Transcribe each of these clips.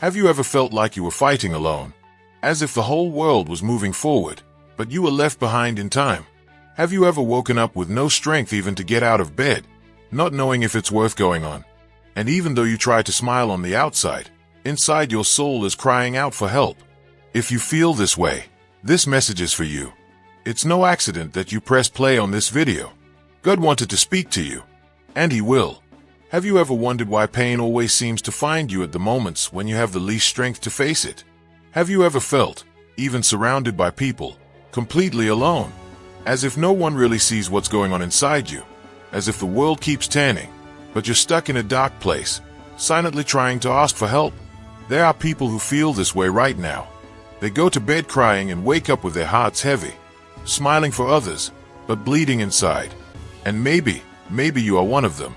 Have you ever felt like you were fighting alone? As if the whole world was moving forward, but you were left behind in time? Have you ever woken up with no strength even to get out of bed, not knowing if it's worth going on? And even though you try to smile on the outside, inside your soul is crying out for help. If you feel this way, this message is for you. It's no accident that you press play on this video. God wanted to speak to you, and He will. Have you ever wondered why pain always seems to find you at the moments when you have the least strength to face it? Have you ever felt, even surrounded by people, completely alone? As if no one really sees what's going on inside you. As if the world keeps turning, but you're stuck in a dark place, silently trying to ask for help. There are people who feel this way right now. They go to bed crying and wake up with their hearts heavy, smiling for others, but bleeding inside. And maybe you are one of them.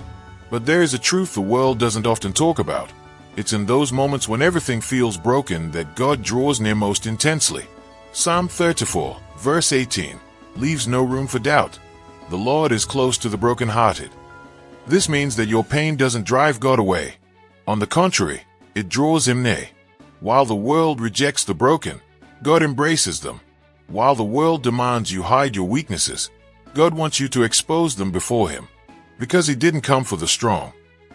But there is a truth the world doesn't often talk about. It's in those moments when everything feels broken that God draws near most intensely. Psalm 34, verse 18, leaves no room for doubt. The Lord is close to the brokenhearted. This means that your pain doesn't drive God away. On the contrary, it draws Him near. While the world rejects the broken, God embraces them. While the world demands you hide your weaknesses, God wants you to expose them before Him. Because He didn't come for the strong.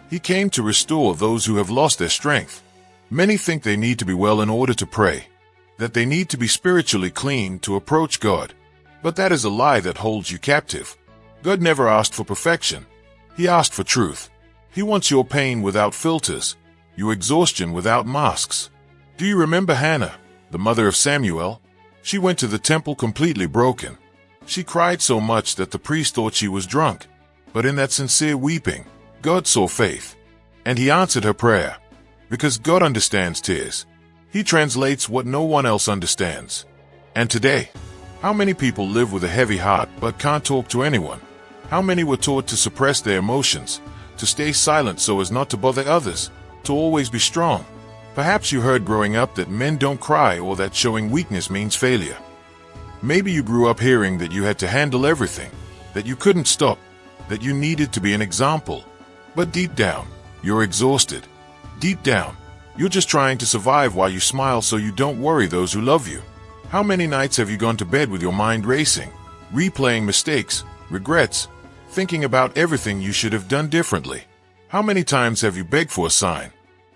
He came to restore those who have lost their strength. Many think they need to be well in order to pray, that they need to be spiritually clean to approach God. But that is a lie that holds you captive. God never asked for perfection. He asked for truth. He wants your pain without filters, your exhaustion without masks. Do you remember Hannah, the mother of Samuel? She went to the temple completely broken. She cried so much that the priest thought she was drunk. But in that sincere weeping, God saw faith, and He answered her prayer. Because God understands tears. He translates what no one else understands. And today, how many people live with a heavy heart but can't talk to anyone? How many were taught to suppress their emotions, to stay silent so as not to bother others, to always be strong? Perhaps you heard growing up that men don't cry or that showing weakness means failure. Maybe you grew up hearing that you had to handle everything, that you couldn't stop, that you needed to be an example. But deep down, you're exhausted. Deep down, you're just trying to survive while you smile so you don't worry those who love you. How many nights have you gone to bed with your mind racing, replaying mistakes, regrets, thinking about everything you should have done differently? How many times have you begged for a sign?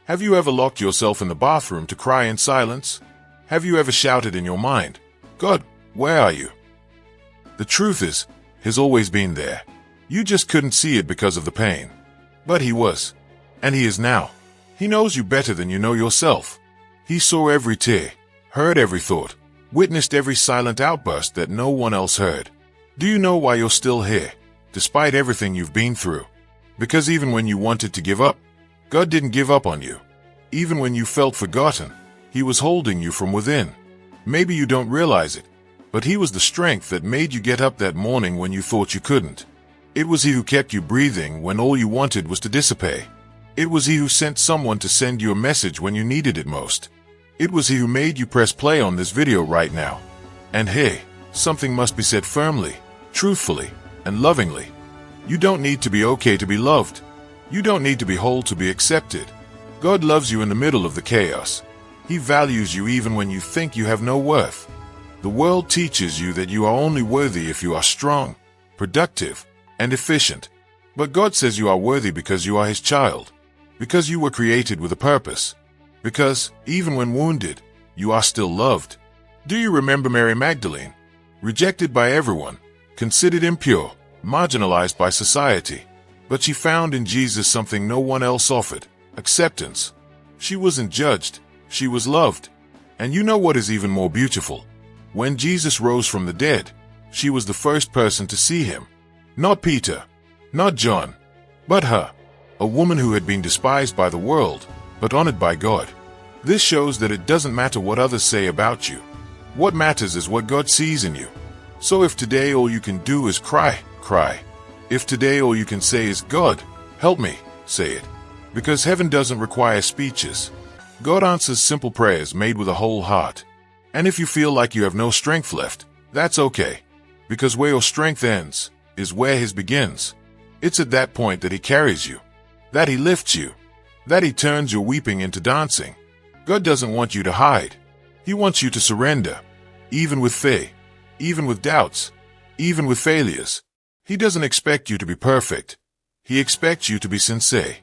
Have you ever locked yourself in the bathroom to cry in silence? Have you ever shouted in your mind, God, where are you? The truth is, He's always been there. You just couldn't see it because of the pain. But He was. And He is now. He knows you better than you know yourself. He saw every tear, heard every thought, witnessed every silent outburst that no one else heard. Do you know why you're still here, despite everything you've been through? Because even when you wanted to give up, God didn't give up on you. Even when you felt forgotten, He was holding you from within. Maybe you don't realize it, but He was the strength that made you get up that morning when you thought you couldn't. It was He who kept you breathing when all you wanted was to dissipate. It was He who sent someone to send you a message when you needed it most. It was He who made you press play on this video right now. And hey, something must be said firmly, truthfully, and lovingly. You don't need to be okay to be loved. You don't need to be whole to be accepted. God loves you in the middle of the chaos. He values you even when you think you have no worth. The world teaches you that you are only worthy if you are strong, productive, and efficient. But God says you are worthy because you are His child. Because you were created with a purpose. Because, even when wounded, you are still loved. Do you remember Mary Magdalene? Rejected by everyone, considered impure, marginalized by society. But she found in Jesus something no one else offered: acceptance. She wasn't judged, she was loved. And you know what is even more beautiful? When Jesus rose from the dead, she was the first person to see Him. Not Peter, not John, but her. A woman who had been despised by the world, but honored by God. This shows that it doesn't matter what others say about you. What matters is what God sees in you. So if today all you can do is cry, cry. If today all you can say is, God, help me, say it. Because heaven doesn't require speeches. God answers simple prayers made with a whole heart. And if you feel like you have no strength left, that's okay. Because where your strength ends is where His begins. It's at that point that He carries you, that He lifts you, that He turns your weeping into dancing. God doesn't want you to hide. He wants you to surrender, even with faith, even with doubts, even with failures. He doesn't expect you to be perfect. He expects you to be sincere.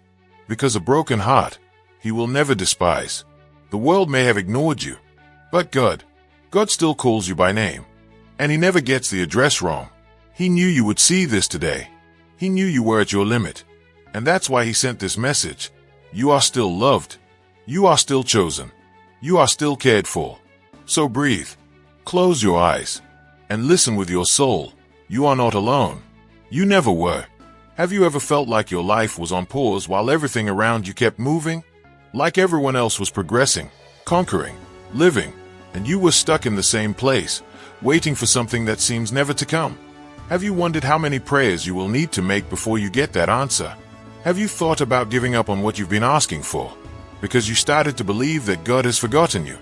Because a broken heart, He will never despise. The world may have ignored you, but God still calls you by name. And He never gets the address wrong. He knew you would see this today. He knew you were at your limit. And that's why He sent this message. You are still loved. You are still chosen. You are still cared for. So breathe. Close your eyes. And listen with your soul. You are not alone. You never were. Have you ever felt like your life was on pause while everything around you kept moving? Like everyone else was progressing, conquering, living, and you were stuck in the same place, waiting for something that seems never to come? Have you wondered how many prayers you will need to make before you get that answer? Have you thought about giving up on what you've been asking for? Because you started to believe that God has forgotten you.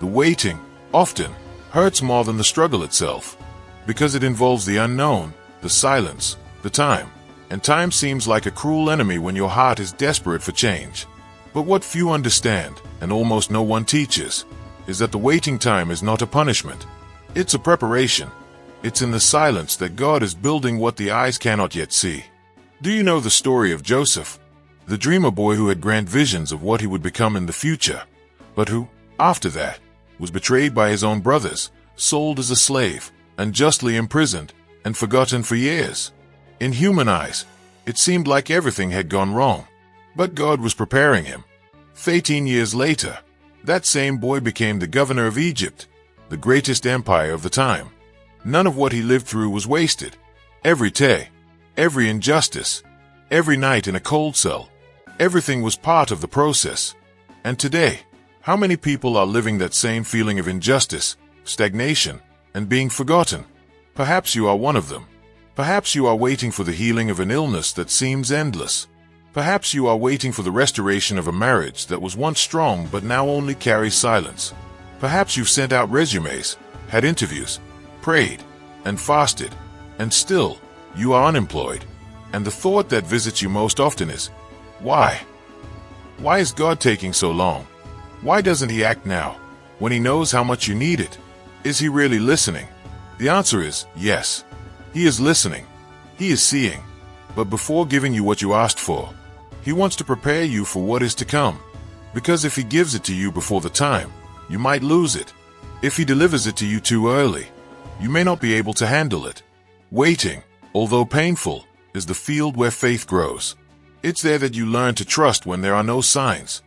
The waiting, often, hurts more than the struggle itself. Because it involves the unknown, the silence, the time. And time seems like a cruel enemy when your heart is desperate for change. But what few understand, and almost no one teaches, is that the waiting time is not a punishment. It's a preparation. It's in the silence that God is building what the eyes cannot yet see. Do you know the story of Joseph, the dreamer boy who had grand visions of what he would become in the future, but who, after that, was betrayed by his own brothers, sold as a slave, unjustly imprisoned, and forgotten for years? In human eyes, it seemed like everything had gone wrong, but God was preparing him. 18 years later, that same boy became the governor of Egypt, the greatest empire of the time. None of what he lived through was wasted. Every day, every injustice, every night in a cold cell, everything was part of the process. And today, how many people are living that same feeling of injustice, stagnation, and being forgotten? Perhaps you are one of them. Perhaps you are waiting for the healing of an illness that seems endless. Perhaps you are waiting for the restoration of a marriage that was once strong but now only carries silence. Perhaps you've sent out resumes, had interviews, prayed, and fasted, and still, you are unemployed. And the thought that visits you most often is, why? Why is God taking so long? Why doesn't He act now, when He knows how much you need it? Is He really listening? The answer is yes. He is listening. He is seeing. But before giving you what you asked for, He wants to prepare you for what is to come. Because if He gives it to you before the time, you might lose it. If He delivers it to you too early, you may not be able to handle it. Waiting, although painful, is the field where faith grows. It's there that you learn to trust when there are no signs.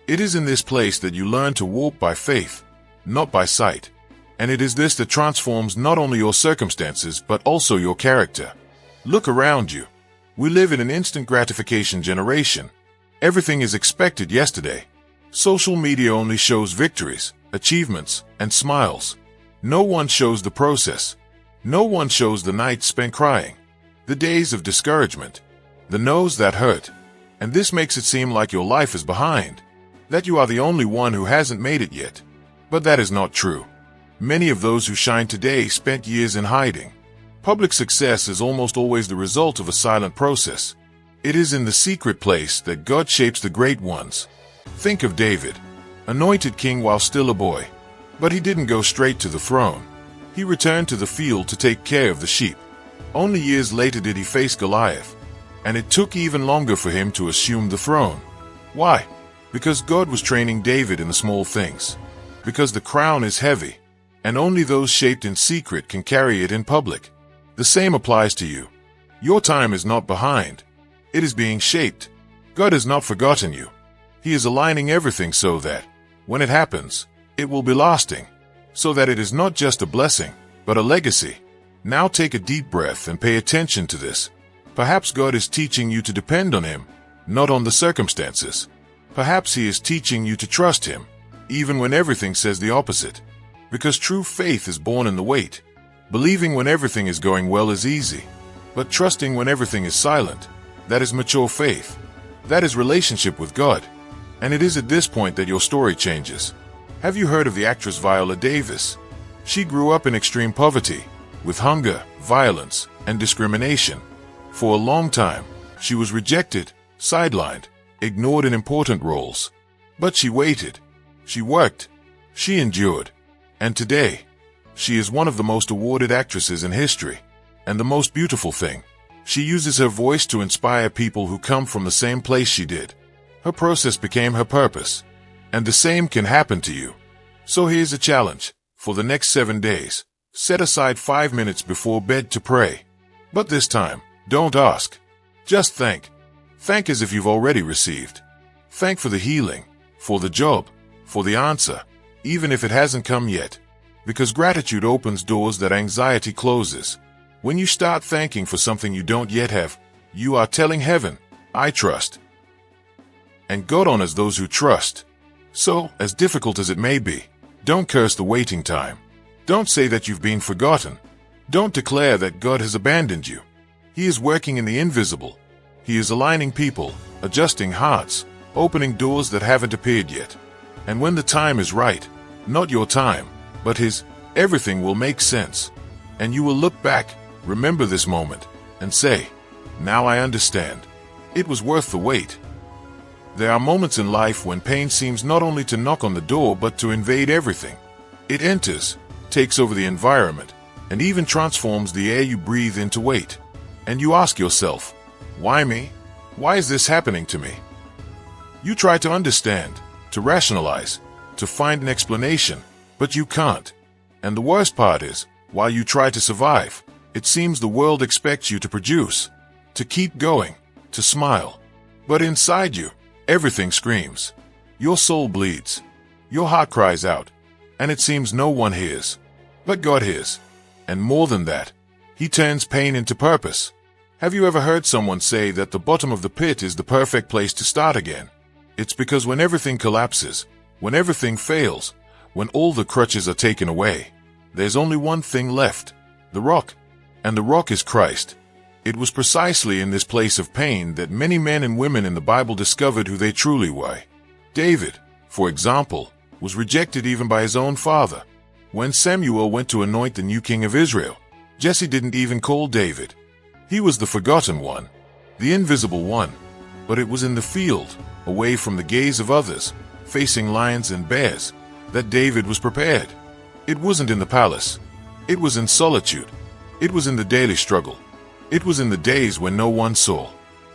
It is in this place that you learn to walk by faith, not by sight. And it is this that transforms not only your circumstances but also your character. Look around you. We live in an instant gratification generation. Everything is expected yesterday. Social media only shows victories, achievements, and smiles. No one shows the process. No one shows the nights spent crying, the days of discouragement, the no's that hurt. And this makes it seem like your life is behind, that you are the only one who hasn't made it yet. But that is not true. Many of those who shine today spent years in hiding. Public success is almost always the result of a silent process. It is in the secret place that God shapes the great ones. Think of David, anointed king while still a boy. But he didn't go straight to the throne. He returned to the field to take care of the sheep. Only years later did he face Goliath. And it took even longer for him to assume the throne. Why? Because God was training David in the small things. Because the crown is heavy, and only those shaped in secret can carry it in public. The same applies to you. Your time is not behind. It is being shaped. God has not forgotten you. He is aligning everything so that, when it happens, it will be lasting. So that it is not just a blessing, but a legacy. Now take a deep breath and pay attention to this. Perhaps God is teaching you to depend on Him, not on the circumstances. Perhaps He is teaching you to trust Him, even when everything says the opposite. Because true faith is born in the wait. Believing when everything is going well is easy, but trusting when everything is silent, that is mature faith. That is relationship with God. And it is at this point that your story changes. Have you heard of the actress Viola Davis? She grew up in extreme poverty, with hunger, violence, and discrimination. For a long time, she was rejected, sidelined, ignored in important roles. But she waited. She worked. She endured. And today, she is one of the most awarded actresses in history. And the most beautiful thing, she uses her voice to inspire people who come from the same place she did. Her process became her purpose. And the same can happen to you. So here's a challenge. For the next 7 days, set aside 5 minutes before bed to pray. But this time, don't ask. Just thank. Thank as if you've already received. Thank for the healing, for the job, for the answer, even if it hasn't come yet. Because gratitude opens doors that anxiety closes. When you start thanking for something you don't yet have, you are telling heaven, I trust. And God honors those who trust. So, as difficult as it may be, don't curse the waiting time. Don't say that you've been forgotten. Don't declare that God has abandoned you. He is working in the invisible. He is aligning people, adjusting hearts, opening doors that haven't appeared yet. And when the time is right, not your time, but His, everything will make sense. And you will look back, remember this moment, and say, now I understand. It was worth the wait. There are moments in life when pain seems not only to knock on the door but to invade everything. It enters, takes over the environment, and even transforms the air you breathe into weight. And you ask yourself, why me? Why is this happening to me? You try to understand, to rationalize, to find an explanation, but you can't. And the worst part is, while you try to survive, it seems the world expects you to produce, to keep going, to smile. But inside you, everything screams. Your soul bleeds. Your heart cries out. And it seems no one hears. But God hears. And more than that, He turns pain into purpose. Have you ever heard someone say that the bottom of the pit is the perfect place to start again? It's because when everything collapses, when everything fails, when all the crutches are taken away, there's only one thing left, the rock. And the rock is Christ. It was precisely in this place of pain that many men and women in the Bible discovered who they truly were. David, for example, was rejected even by his own father. When Samuel went to anoint the new king of Israel, Jesse didn't even call David. He was the forgotten one, the invisible one. But it was in the field, away from the gaze of others, facing lions and bears, that David was prepared. It wasn't in the palace. It was in solitude. It was in the daily struggle. It was in the days when no one saw.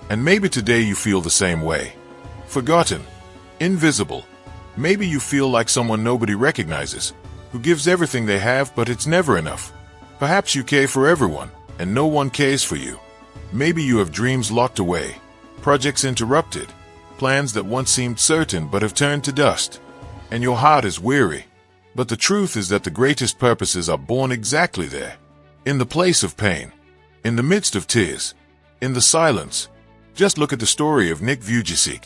And maybe today you feel the same way. Forgotten. Invisible. Maybe you feel like someone nobody recognizes, who gives everything they have but it's never enough. Perhaps you care for everyone, and no one cares for you. Maybe you have dreams locked away, projects interrupted, plans that once seemed certain but have turned to dust. And your heart is weary. But the truth is that the greatest purposes are born exactly there. In the place of pain. In the midst of tears. In the silence. Just look at the story of Nick Vujicic.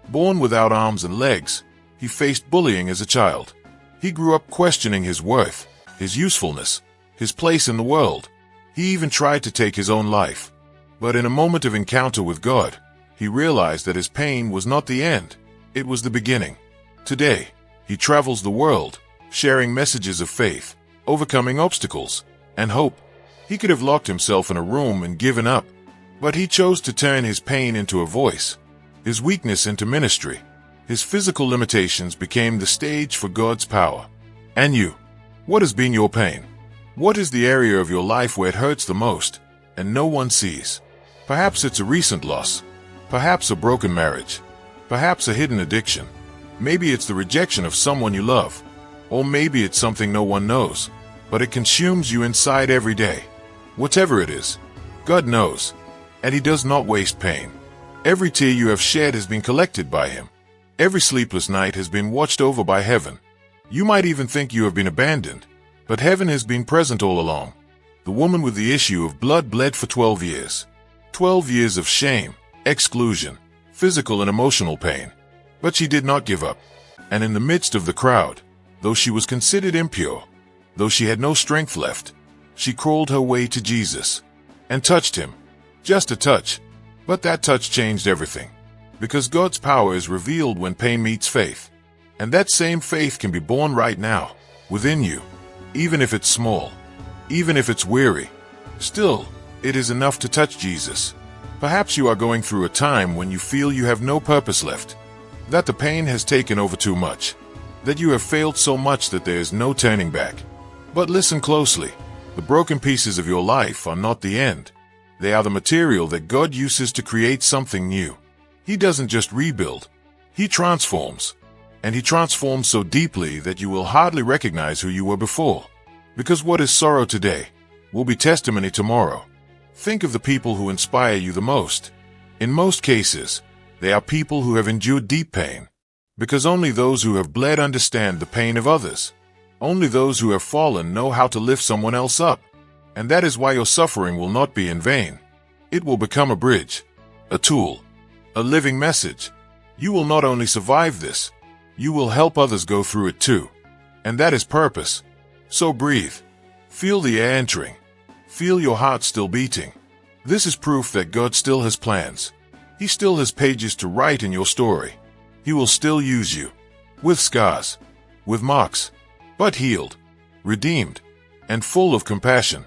Born without arms and legs, he faced bullying as a child. He grew up questioning his worth, his usefulness, his place in the world. He even tried to take his own life. But in a moment of encounter with God, he realized that his pain was not the end. It was the beginning. Today, he travels the world, sharing messages of faith, overcoming obstacles, and hope. He could have locked himself in a room and given up, but he chose to turn his pain into a voice, his weakness into ministry. His physical limitations became the stage for God's power. And you? What has been your pain? What is the area of your life where it hurts the most, and no one sees? Perhaps it's a recent loss. Perhaps a broken marriage. Perhaps a hidden addiction. Maybe it's the rejection of someone you love. Or maybe it's something no one knows, but it consumes you inside every day. Whatever it is, God knows, and He does not waste pain. Every tear you have shed has been collected by Him. Every sleepless night has been watched over by heaven. You might even think you have been abandoned, but heaven has been present all along. The woman with the issue of blood bled for 12 years. 12 years of shame, exclusion, physical and emotional pain. But she did not give up. And in the midst of the crowd, though she was considered impure, though she had no strength left, she crawled her way to Jesus and touched Him. Just a touch. But that touch changed everything. Because God's power is revealed when pain meets faith. And that same faith can be born right now, within you. Even if it's small. Even if it's weary. Still, it is enough to touch Jesus. Perhaps you are going through a time when you feel you have no purpose left. That the pain has taken over too much. that you have failed so much that there is no turning back. But listen closely. The broken pieces of your life are not the end. They are the material that God uses to create something new. He doesn't just rebuild. He transforms. And He transforms so deeply that you will hardly recognize who you were before. Because what is sorrow today will be testimony tomorrow. Think of the people who inspire you the most. In most cases, they are people who have endured deep pain. Because only those who have bled understand the pain of others. Only those who have fallen know how to lift someone else up. And that is why your suffering will not be in vain. It will become a bridge, a tool, a living message. You will not only survive this, you will help others go through it too. And that is purpose. So breathe. Feel the air entering. Feel your heart still beating. This is proof that God still has plans. He still has pages to write in your story. He will still use you. With scars, with marks, but healed, redeemed, and full of compassion.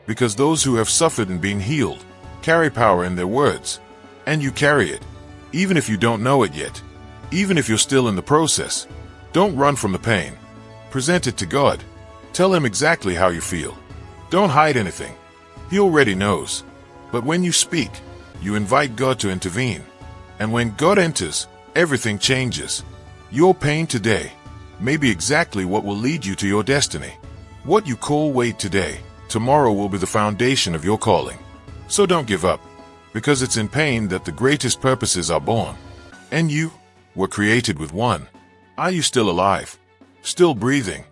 Because those who have suffered and been healed carry power in their words. And you carry it, even if you don't know it yet. Even if you're still in the process. Don't run from the pain. Present it to God. Tell Him exactly how you feel. Don't hide anything. He already knows. But when you speak, you invite God to intervene. And when God enters, everything changes. Your pain today may be exactly what will lead you to your destiny. What you call weight today, tomorrow will be the foundation of your calling. So don't give up, because it's in pain that the greatest purposes are born. And you were created with one. Are you still alive? Still breathing?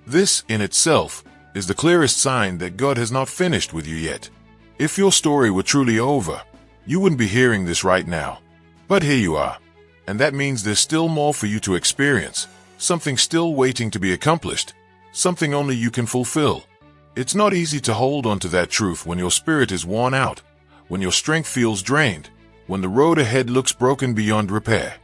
This, in itself, is the clearest sign that God has not finished with you yet. If your story were truly over, you wouldn't be hearing this right now. But here you are. And that means there's still more for you to experience, something still waiting to be accomplished, something only you can fulfill. It's not easy to hold on to that truth when your spirit is worn out, when your strength feels drained, when the road ahead looks broken beyond repair.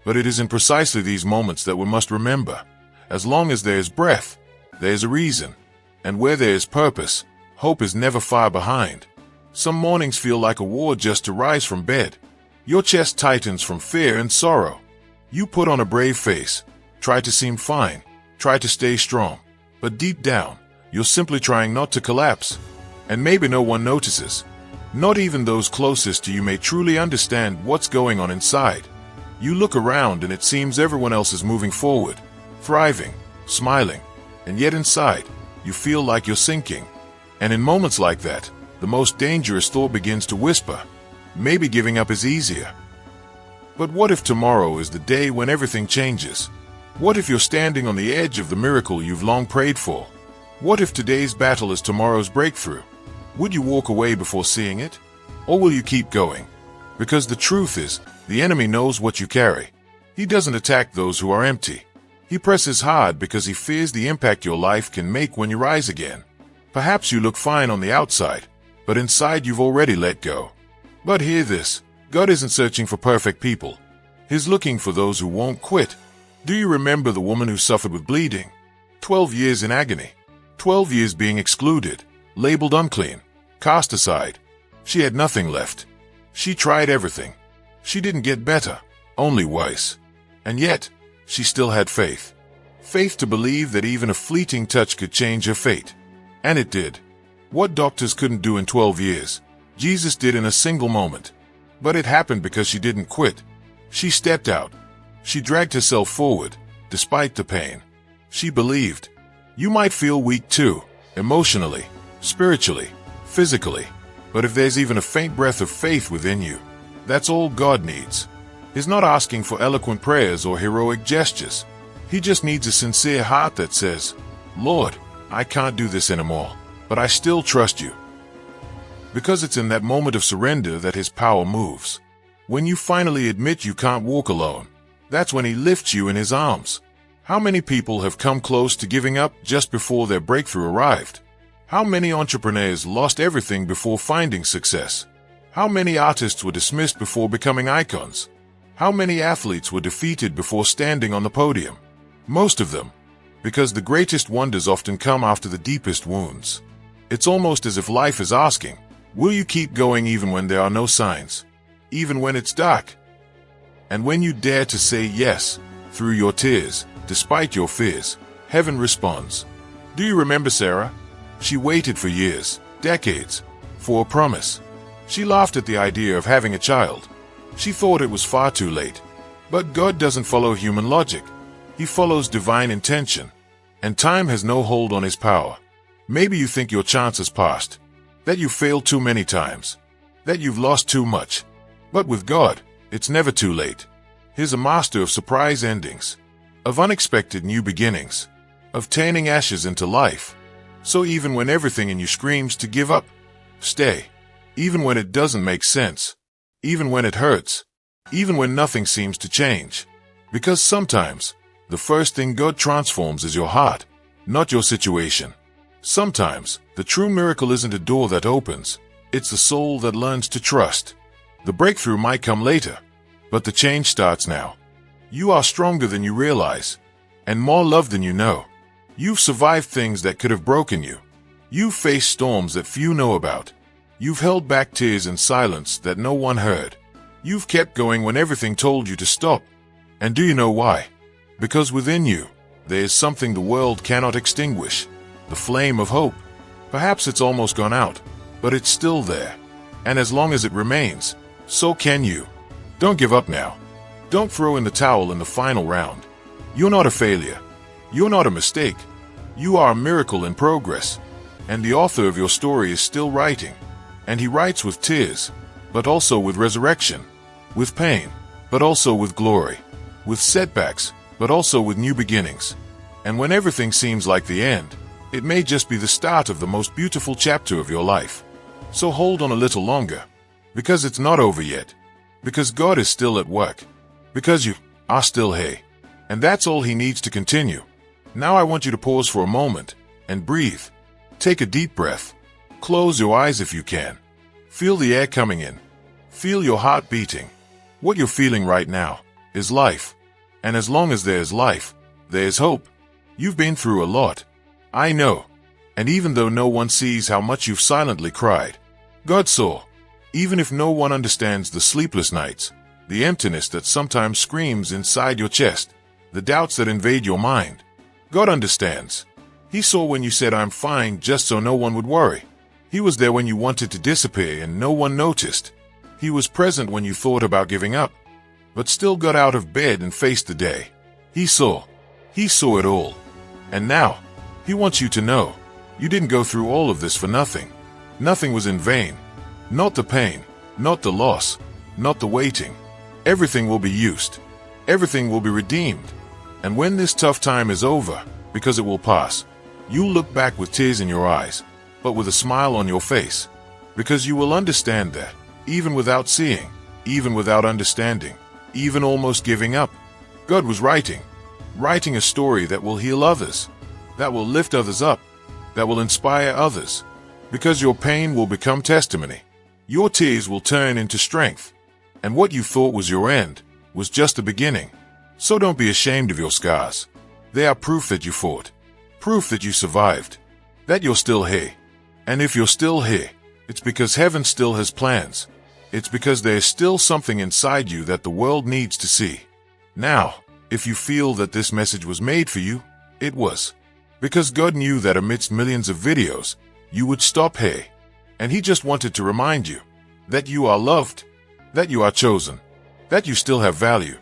But it is in precisely these moments that we must remember, as long as there is breath, there is a reason. And where there is purpose, hope is never far behind. Some mornings feel like a war just to rise from bed. Your chest tightens from fear and sorrow. You put on a brave face, try to seem fine, try to stay strong. But deep down, you're simply trying not to collapse. And maybe no one notices. Not even those closest to you may truly understand what's going on inside. You look around and it seems everyone else is moving forward, thriving, smiling, and yet inside, you feel like you're sinking. And in moments like that, the most dangerous thought begins to whisper, maybe giving up is easier. But what if tomorrow is the day when everything changes? What if you're standing on the edge of the miracle you've long prayed for? What if today's battle is tomorrow's breakthrough? Would you walk away before seeing it? Or will you keep going? Because the truth is, the enemy knows what you carry. He doesn't attack those who are empty. He presses hard because he fears the impact your life can make when you rise again. Perhaps you look fine on the outside, but inside you've already let go. But hear this, God isn't searching for perfect people. He's looking for those who won't quit. Do you remember the woman who suffered with bleeding? 12 years in agony. 12 years being excluded, labeled unclean, cast aside. She had nothing left. She tried everything. She didn't get better, only worse. And yet, she still had faith. Faith to believe that even a fleeting touch could change her fate. And it did. What doctors couldn't do in 12 years, Jesus did in a single moment. But it happened because she didn't quit. She stepped out. She dragged herself forward, despite the pain. She believed. You might feel weak too, emotionally, spiritually, physically. But if there's even a faint breath of faith within you, that's all God needs. He's not asking for eloquent prayers or heroic gestures. He just needs a sincere heart that says, Lord, I can't do this anymore, but I still trust you. Because it's in that moment of surrender that His power moves. When you finally admit you can't walk alone, that's when He lifts you in His arms. How many people have come close to giving up just before their breakthrough arrived? How many entrepreneurs lost everything before finding success? How many artists were dismissed before becoming icons? How many athletes were defeated before standing on the podium? Most of them, because the greatest wonders often come after the deepest wounds. It's almost as if life is asking, will you keep going even when there are no signs? Even when it's dark? And when you dare to say yes, through your tears, Despite your fears, heaven responds. Do you remember Sarah? She waited for years, decades, for a promise. She laughed at the idea of having a child. She thought it was far too late. But God doesn't follow human logic. He follows divine intention. And time has no hold on his power. Maybe you think your chance has passed, that you failed too many times, that you've lost too much. But with God, it's never too late. He's a master of surprise endings, of unexpected new beginnings, of turning ashes into life. So even when everything in you screams to give up, stay. Even when it doesn't make sense, even when it hurts, even when nothing seems to change. Because sometimes, the first thing God transforms is your heart, not your situation. Sometimes, the true miracle isn't a door that opens, it's the soul that learns to trust. The breakthrough might come later, but the change starts now. You are stronger than you realize, and more loved than you know. You've survived things that could have broken you. You've faced storms that few know about. You've held back tears in silence that no one heard. You've kept going when everything told you to stop. And do you know why? Because within you, there is something the world cannot extinguish. The flame of hope. Perhaps it's almost gone out, but it's still there. And as long as it remains, so can you. Don't give up now. Don't throw in the towel in the final round. You're not a failure. You're not a mistake. You are a miracle in progress. And the author of your story is still writing. And he writes with tears, but also with resurrection, with pain, but also with glory, with setbacks, but also with new beginnings. And when everything seems like the end, it may just be the start of the most beautiful chapter of your life. So hold on a little longer, because it's not over yet, because God is still at work, because you are still here. And that's all he needs to continue. Now I want you to pause for a moment and breathe. Take a deep breath. Close your eyes if you can. Feel the air coming in. Feel your heart beating. What you're feeling right now is life. And as long as there's life, there's hope. You've been through a lot. I know. And even though no one sees how much you've silently cried, God saw. Even if no one understands the sleepless nights, the emptiness that sometimes screams inside your chest, the doubts that invade your mind, God understands. He saw when you said, "I'm fine," just so no one would worry. He was there when you wanted to disappear and no one noticed. He was present when you thought about giving up, but still got out of bed and faced the day. He saw it all. And now, he wants you to know, you didn't go through all of this for nothing. Nothing was in vain. Not the pain, not the loss, not the waiting. Everything will be used. Everything will be redeemed. And when this tough time is over, because it will pass, you'll look back with tears in your eyes, but with a smile on your face, because you will understand that, even without seeing, even without understanding, even almost giving up, God was writing a story that will heal others, that will lift others up, that will inspire others, because your pain will become testimony. Your tears will turn into strength, and what you thought was your end was just the beginning. So don't be ashamed of your scars. They are proof that you fought, proof that you survived, that you're still here. And if you're still here, it's because heaven still has plans. It's because there's still something inside you that the world needs to see. Now, if you feel that this message was made for you, it was. Because God knew that amidst millions of videos, you would stop here. And he just wanted to remind you that you are loved, that you are chosen, that you still have value.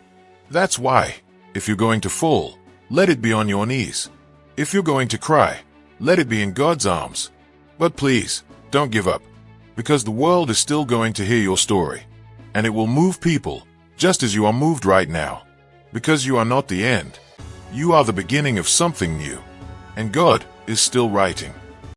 That's why, if you're going to fall, let it be on your knees. If you're going to cry, let it be in God's arms. But please, don't give up, because the world is still going to hear your story, and it will move people, just as you are moved right now. Because you are not the end. You are the beginning of something new, and God is still writing.